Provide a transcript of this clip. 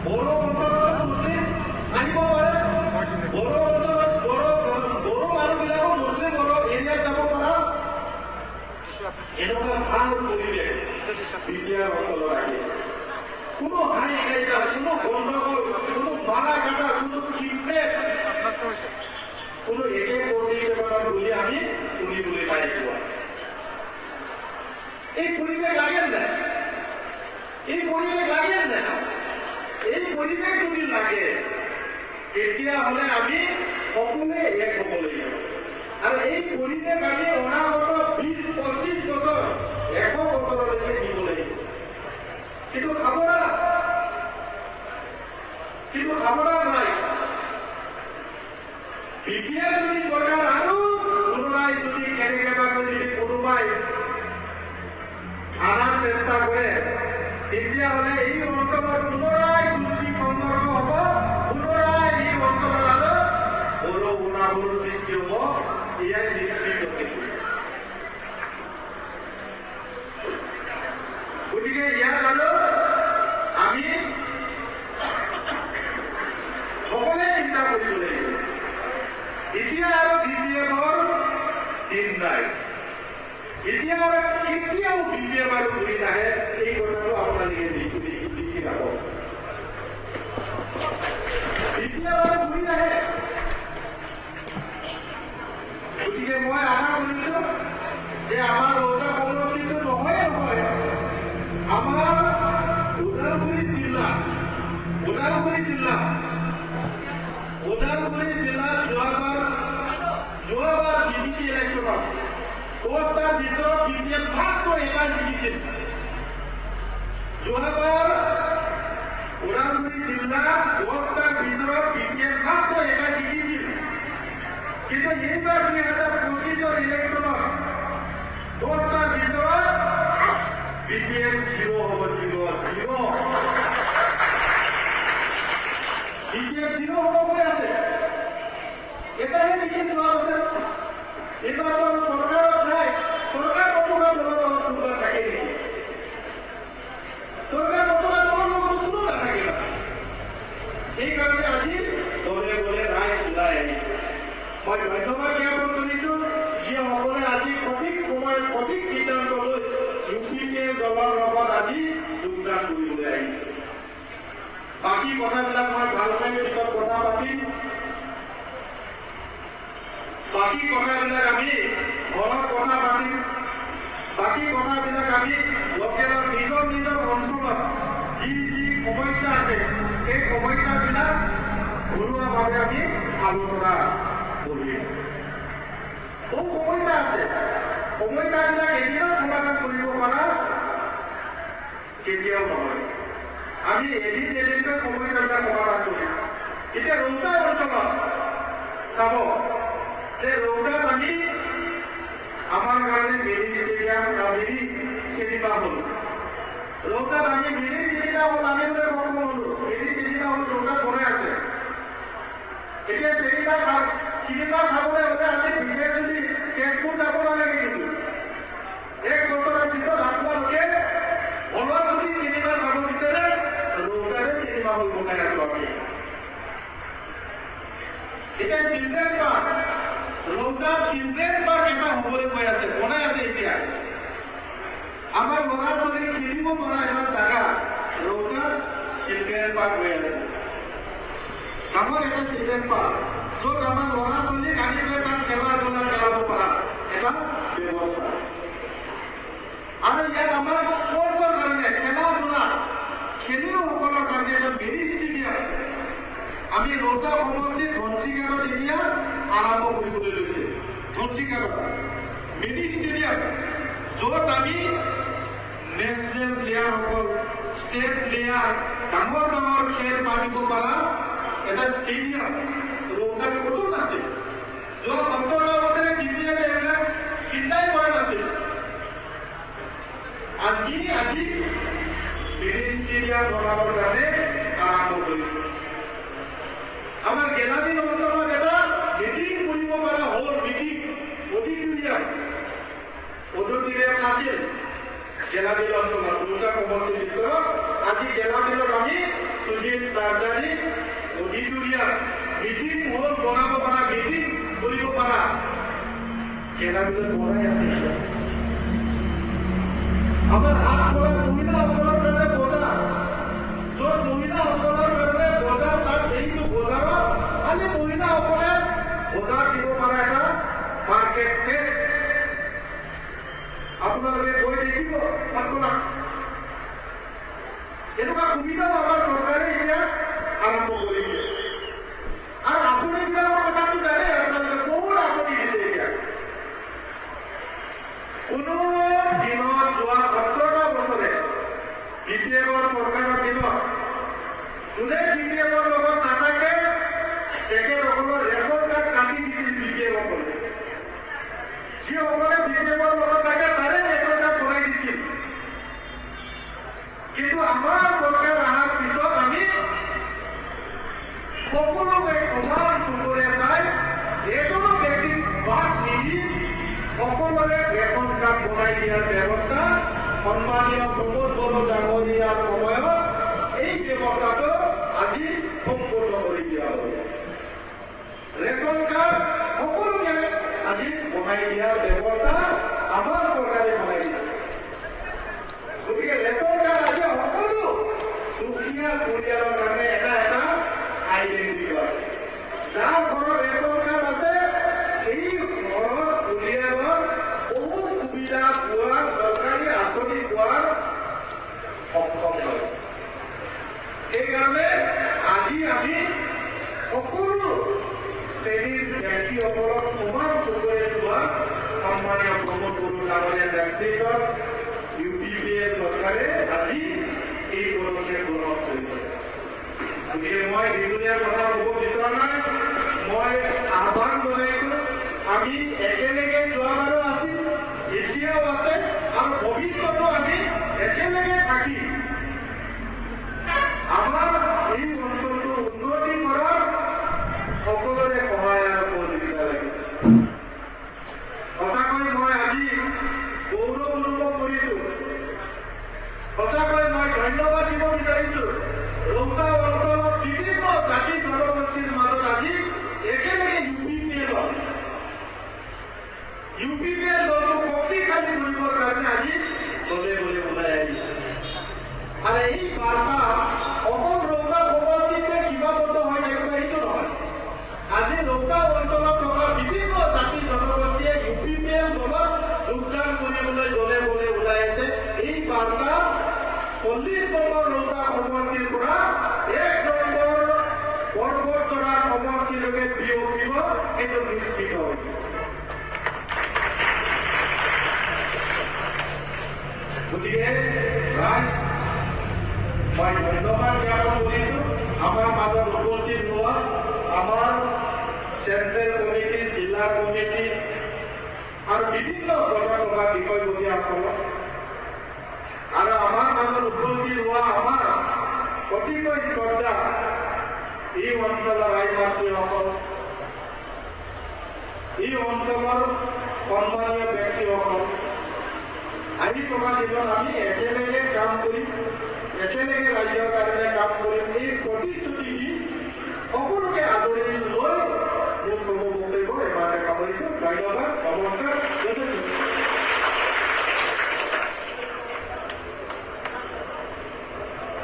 বড় অঞ্চলত মুছলিম আনিব পাৰে, বড় অঞ্চলত বড় মানুহবিলাকক মুছলিম এৰিয়াত যাব পৰা এনেকুৱা ভাল পৰিৱেশ বিটিআৰ অঞ্চলত আহি কোনো হাই কাইদা, কোনো গণ্ডগোল, কোনো মাৰা কাটা, কোনো কিডনেপ, কোনো একে প্ৰতিষেধক বুলি আমি শুনিবলৈ পাই পোৱা। এই পৰিৱেশ লাগে নাই? এই পৰিৱেশ লাগে নাই? এই পৰিৱেশ যদি লাগে তেতিয়াহ'লে আমি সকলোৱে এক হ'ব লাগিব। আৰু এই পৰিৱেশ আমি অনাগত 20-25 বছৰ 100 বছৰলৈকে দিব লাগিব। কিন্তু খাবৰা নাই। বিটিআৰ যদি চৰকাৰ আৰু পুনৰাই যদি কেনেবা কৰি যদি কোনোবাই আনাৰ চেষ্টা কৰে তেতিয়াহ'লে এই অঞ্চলত পুনৰাই দুৰ্নীতি সংঘৰ্ষ হ'ব, পুনৰাই এই অঞ্চলত আৰু বড় গুণাগুণৰ সৃষ্টি হ'ব। ইয়াক নিশ্চিত গতিকে ইয়াত আৰু আমি সকলোৱে চিন্তা কৰিব লাগিব। এতিয়া আৰু বিটিআৰৰ দিন নাই। এতিয়া আৰু কেতিয়াও বিটিআৰ আৰু ঘূৰি নাহে, এই কথাটো আপোনালোকে লিখি ৰাখক। বিটিআৰ আৰু ঘূৰি নাহে। গতিকে মই আশা কৰিছো যে আমাৰ ৰৌতা সমষ্টিটো নহয় আমাৰ ওদালগুৰি জিলাত যোৱাবাৰ বিটিচি ইলেকশ্যনত 10টাৰ ভিতৰত বিটিআৰ মাত্ৰ এবাৰ জিকিছিল। যোৱাবাৰ ওদালগুৰি জিলাত 10টাৰ ভিতৰত বিটিআৰ মাত্ৰ এবাৰ জিকিছিল। কিন্তু এইবাৰ 2025 ইলেকশ্যনত 10টাৰ ভিতৰত বিটিআৰ 0 হ'ব। বিটিআৰ 0 হ'ব কৈ আছে। এটাহে জিকি যোৱা আছে। এইবাৰ চৰকাৰত নাই, চৰকাৰ নথকা দলৰ লগত কোনো নাথাকে নেকি? চৰকাৰ নথকা দলৰ লগত কোনো নাথাকে। সেইকাৰণে আজি দলে দলে ৰাইজ ওলাই আহিছে। মই ধন্যবাদ জ্ঞাপন কৰিছো যিসকলে আজি সঠিক সময়ত সঠিক সিদ্ধান্ত লৈ UPA দলৰ লগত আজি যোগদান কৰিবলৈ আহিছে। বাকী কথাবিলাক মই ভালকৈ পিছত কথা পাতিম। বাকী কথাবিলাক আমি ঘৰত কথা পাতিম। বাকী কথাবিলাক আমি লোকেলৰ নিজৰ অঞ্চলত যি সমস্যা আছে সেই সমস্যাবিলাক ঘৰুৱাভাৱে আমি আলোচনা কৰিম। বহু সমস্যা আছে, সমস্যাবিলাক এদিনত সমাধান কৰিব পৰা কেতিয়াও নহয়। আমি এদিনকৈ সমস্যাবিলাক সমাধান কৰিম। এতিয়া ৰৌতা অঞ্চলত চাব যে ৰৌতাত আমি আমাৰ কাৰণে মিনি ষ্টেডিয়াম চিনেমা হল। ৰৌতাত আমি মিনি চিনেমা হল আনিবলৈ সক্ষম হলো। মিনি চিনেমা হল ৰৌতাত বনাই আছে। এতিয়া চিনেমা চাবলৈ হলে আমি বিশেষ যদি তেজপুৰ যাব নালাগে। কিন্তু 1 বছৰৰ পিছত আপোনালোকে হলত যদি চিনেমা চাব বিচাৰে ৰৌতাতে চিনেমা হল বনাই আছো আমি। এতিয়া চিলড্ৰেন পাৰ্ক ৰৌতাত চিলড্ৰেন পাৰ্ক এটা হবলৈ গৈ আছে, বনাই আছে। এতিয়া আমাৰ ল'ৰা ছোৱালী খেলিব পৰা এটা জাগা ৰৌতাত চিলড্ৰেন পাৰ্ক হৈ আছে। ডাঙৰ এটা চিলড্ৰেন পাৰ্ক য'ত আমাৰ ল'ৰা ছোৱালীক আনি পেলাই তাত খেলা ধূলা খেলাব পৰা এটা ব্যৱস্থা। আৰু ইয়াত আমাৰ স্পৰ্টছৰ কাৰণে খেলা ধূলা খেলুৱৈসকলৰ কাৰণে এটা মিনি ষ্টেডিয়াম আমি ৰৌতা সমষ্টিত ধনচিকাৰত এতিয়া আৰম্ভ কৰিবলৈ লৈছে। ধনচিকাৰত মিনি ষ্টেডিয়াম য'ত আমি নেশ্যনেল প্লেয়াৰসকল, ষ্টেট প্লেয়াৰ, ডাঙৰ খেল মাৰিব পৰা এটা ষ্টেডিয়াম ৰৌতাত ক'তো নাছিল। যোৱা 17 বছৰে বিটিআৰে এইবিলাক চিন্তাই কৰা নাছিল। আজি মিনি ষ্টেডিয়াম বনাবৰ কাৰণে আৰম্ভ কৰিছে। আমাৰ গেলামী অঞ্চলত এটা মিটিং কৰিব পৰা হ'ল। মিটিং অডিটৰিয়াম আছিল গেলামী অঞ্চলত। দুটা সমষ্টিৰ ভিতৰত আজি গেলামীত আমি সুজিত ৰাজধানী অডিটৰিয়াম মিটিং হল বনাব পৰা মিটিং কৰিব পৰা কেইটাবিলাক বনাই আছে আমাৰ হাত কৰা মহিলাসকলৰ কাৰণে বজাৰ য'ত মহিলাসকলৰ কাৰণে বজাৰ তাত সেইটো বজাৰত খালি মহিলাসকলে বজাৰ দিব পৰা এটা মাৰ্কেট ছেট আপোনালোকে গৈ দেখিব আপোনাক এনেকুৱা সুবিধাও আমাৰ চৰকাৰে এতিয়া আৰম্ভ কৰিছে আৰু আঁচনিবিলাকৰ কথাটো জানে আপোনালোকে বহুত আঁচনি দিছে এতিয়া কোনো দিনত যোৱা 17টা বছৰে BPF-ৰ চৰকাৰৰ দিনত যোনে BPF-ৰ লগত নাথাকে তেখেতসকলৰ ৰেচন কাৰ্ড কাটি দিছিল BPF-সকলে যিসকলে BPF-ৰ লগত থাকে তাৰে ৰেচন কাৰ্ড বনাই দিছিল কিন্তু আমাৰ চৰকাৰ অহাৰ পিছত আমি সকলোকে সমান চকুৰে চাই এজনো ব্যক্তিক বাদ নিদি সকলোৰে ৰেচন কাৰ্ড বনাই দিয়াৰ ব্যৱস্থা সন্মানীয় প্ৰমোদ বড়ো ডাঙৰীয়াৰ সময়ত এই ব্যৱস্থাটো আজি সম্পূৰ্ণ কৰি দিয়া হ'ব ৰেচন কাৰ্ড সকলোকে আজি বনাই দিয়াৰ ব্যৱস্থা আমাৰ চৰকাৰে বনাই দিছে গতিকে ৰেচন কাৰ্ড আজি সকলো দুখীয়া পৰিয়ালৰ কাৰণে এটা এটা আইডেণ্টি কাৰ্ড যাৰ ঘৰত ৰেচন কাৰ্ড আছে এই ঘৰৰ পৰিয়ালৰ বহুত সুবিধা পোৱা চৰকাৰী আঁচনি পোৱাৰ সক্ষম হয় সেইকাৰণে আজি আমি সকলো শ্ৰেণীৰ ব্যক্তিসকলক সমান চকুৰে চোৱা সন্মানীয় প্ৰমোদ বড়ো ডাঙৰীয়াৰ নেতৃত্বত UPPF চৰকাৰে আজি এই পদক্ষেপ গ্ৰহণ কৰিছে গতিকে মই দীঘলীয়া কথা ক'ব বিচৰা নাই মই আহ্বান জনাইছো আমি একেলগে যোৱাবাৰো আছিল এতিয়াও আছে আৰু ভৱিষ্যতো আমি একেলগে থাকি আমাৰ এই অঞ্চলটো উন্নতি কৰাৰ সকলোৰে সহায় আৰু সহযোগিতা লাগিব সঁচাকৈ মই আজি গৌৰৱ অনুভৱ কৰিছো সঁচাকৈ মই ধন্যবাদ দিব বিচাৰিছো ৰৌতা অঞ্চলত বিভিন্ন জাতি জনগোষ্ঠীৰ মাজত আজি একেলগে UPPF দলটো শক্তিশালী কৰিবৰ কাৰণে আজি দলে দলে ওলাই আহিছে আৰু এই বাৰ্তা অকল ৰৌতা সমষ্টিতে সীমাবদ্ধ হৈ থাকিব এইটো নহয় আজি ৰৌতা অঞ্চলত থকা বিভিন্ন জাতি জনগোষ্ঠীয়ে UPPF দলত যোগদান কৰিবলৈ দলে দলে ওলাই আছে এই বাৰ্তা 40 নম্বৰ ৰৌতা সমষ্টিৰ পৰা 1 নম্বৰ পৰ্বতৰা সমষ্টিলৈকে বিয়পিব এইটো নিশ্চিত হৈছে গতিকে ৰাইজ মই ধন্যবাদ জ্ঞাপন কৰিছো আমাৰ মাজত উপস্থিত হোৱা আমাৰ চেণ্ট্ৰেল কমিটি জিলা কমিটি আৰু বিভিন্ন ধৰণৰ থকা বিষয়ববীয়াসকলক আৰু আমাৰ মাজত উপস্থিত হোৱা আমাৰ অতিকৈ শ্ৰদ্ধা এই অঞ্চলৰ আই মাতৃসকল এই অঞ্চলৰ সন্মানীয় ব্যক্তিসকল আজি থকা দিনত আমি একেলগে কাম কৰিম একেলগে ৰাজ্যৰ কাৰণে কাম কৰিম এই প্ৰতিশ্ৰুতি দি সকলোকে আদৰি লৈ মোৰ চমু বক্তব্য এবাৰতে সামৰিছো ধন্যবাদ নমস্কাৰ